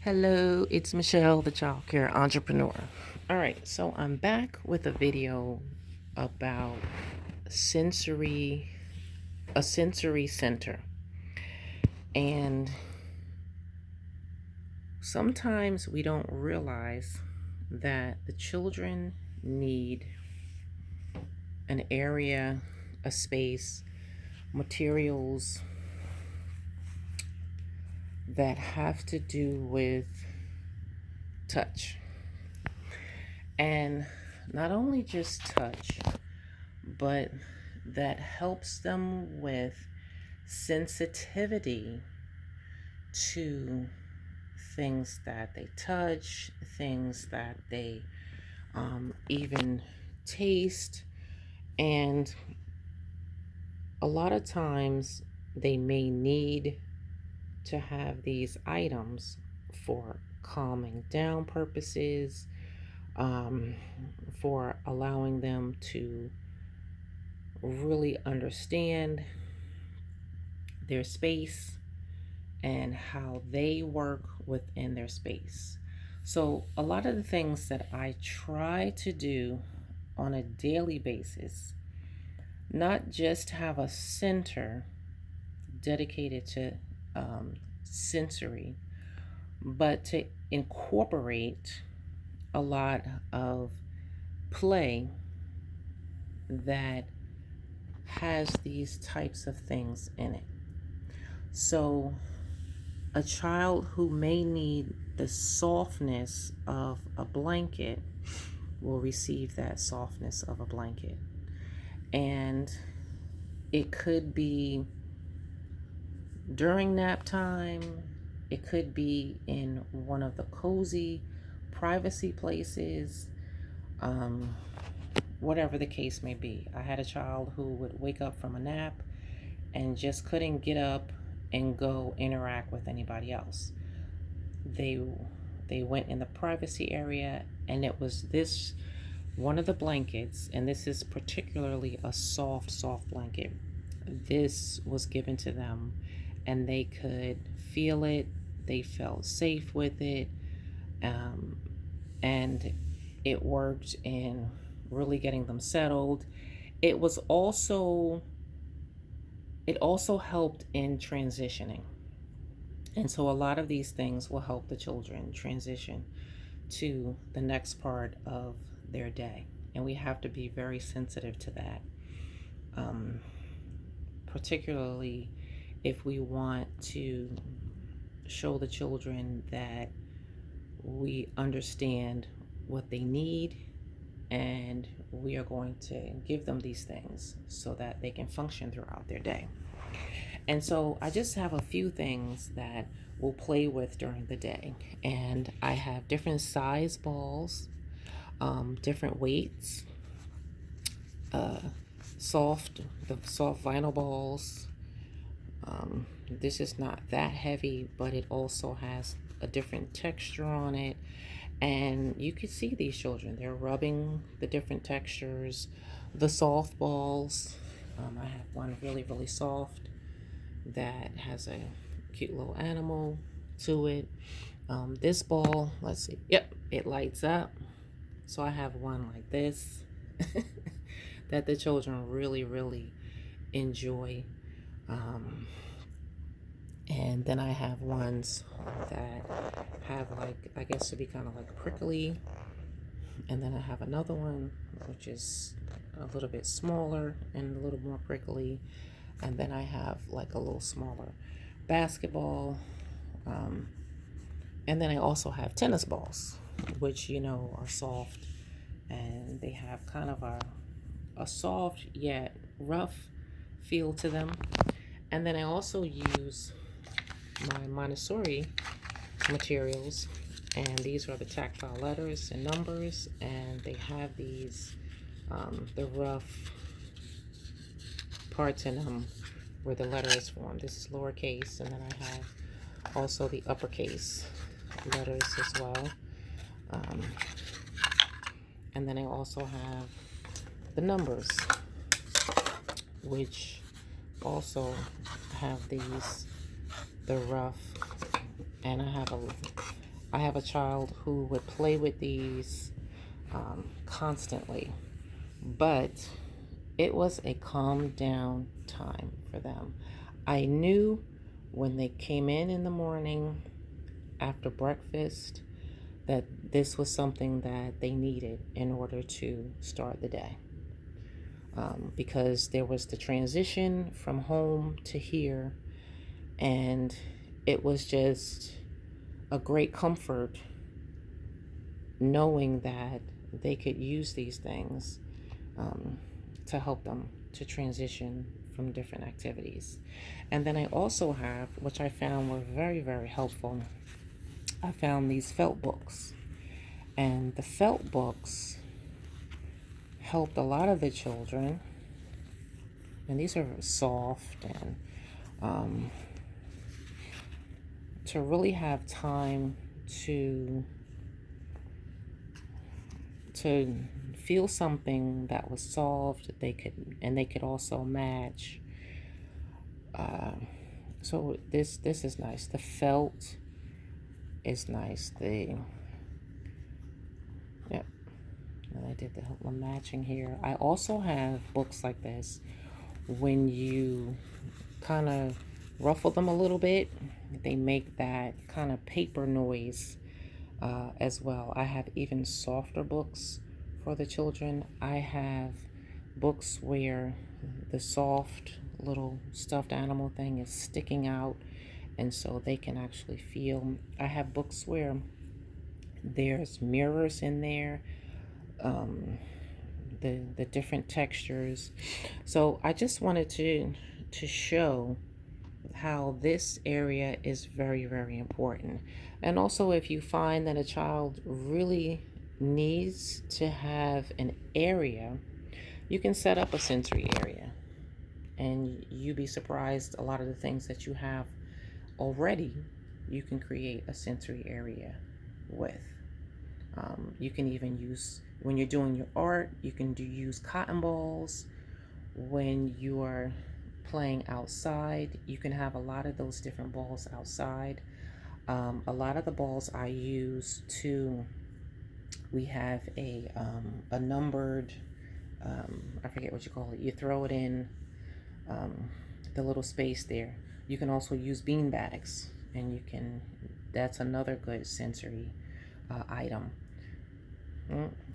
Hello, it's Michelle, the Childcare Entrepreneur. All right, so I'm back with a video about sensory, a sensory center. And sometimes we don't realize that the children need an area, a space, materials that have to do with touch. And not only just touch, but that helps them with sensitivity to things that they touch, things that they even taste. And a lot of times they may need to have these items for calming down purposes, for allowing them to really understand their space and how they work within their space. So, a lot of the things that I try to do on a daily basis, not just have a center dedicated to sensory, but to incorporate a lot of play that has these types of things in it. So, a child who may need the softness of a blanket will receive that softness of a blanket. And it could be during nap time, it could be in one of the cozy privacy places, whatever the case may be. I had a child who would wake up from a nap and just couldn't get up and go interact with anybody else. They went in the privacy area, and it was this one of the blankets, and this is particularly a soft blanket. This was given to them, and they could feel it. They felt safe with it, and it worked in really getting them settled. It was also it also helped in transitioning. And so a lot of these things will help the children transition to the next part of their day. And we have to be very sensitive to that, um, particularly if we want to show the children that we understand what they need and we are going to give them these things so that they can function throughout their day. And so I just have a few things that we'll play with during the day. And I have different size balls, different weights, uh, the soft vinyl balls. This is not that heavy, but it also has a different texture on it. And you can see these children, they're rubbing the different textures. The soft balls, I have one really soft that has a cute little animal to it. This ball, let's see, yep, it lights up. So I have one like this that the children really enjoy. And then I have ones that have, like, I guess to be kind of like prickly. And then I have another one which is a little bit smaller and a little more prickly. And then I have like a little smaller basketball. And then I also have tennis balls, which, are soft. And they have kind of a soft yet rough feel to them. And then I also use my Montessori Materials, and these are the tactile letters and numbers, and they have these the rough parts in them where the letter is formed. This is lowercase, and then I have also the uppercase letters as well. And then I also have the numbers, which also have the rough, and I have I have a child who would play with these constantly, but it was a calm down time for them. I knew when they came in the morning after breakfast that this was something that they needed in order to start the day. Because there was the transition from home to here, and it was just a great comfort knowing that they could use these things to help them to transition from different activities. And then I also have, which I found were very, very helpful, I found these felt books. And the felt books helped a lot of the children. And these are soft and to really have time to feel something that was solved that they could also match. So this is nice. The felt is nice. Yep. And I did the matching here. I also have books like this. When you kind of ruffle them a little bit, they make that kind of paper noise as well. I have even softer books for the children. I have books where the soft little stuffed animal thing is sticking out, and so they can actually feel. I have books where there's mirrors in there, the different textures. So I just wanted to show how this area is very, very important. And also, if you find that a child really needs to have an area, you can set up a sensory area, and you'd be surprised a lot of the things that you have already you can create a sensory area with. You can even use, when you're doing your art, you can use cotton balls. When you are playing outside, you can have a lot of those different balls outside. A lot of the balls I use too, we have a numbered, I forget what you call it. You throw it in the little space there. You can also use bean bags, and that's another good sensory item.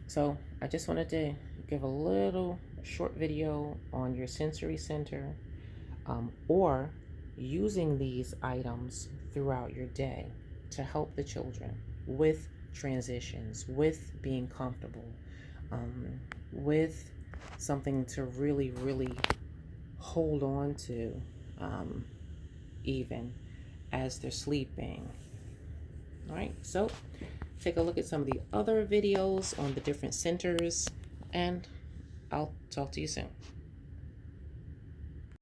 So I just wanted to give a little short video on your sensory center, or using these items throughout your day to help the children with transitions, with being comfortable, with something to really, really hold on to, even as they're sleeping. All right, so take a look at some of the other videos on the different centers, and I'll talk to you soon.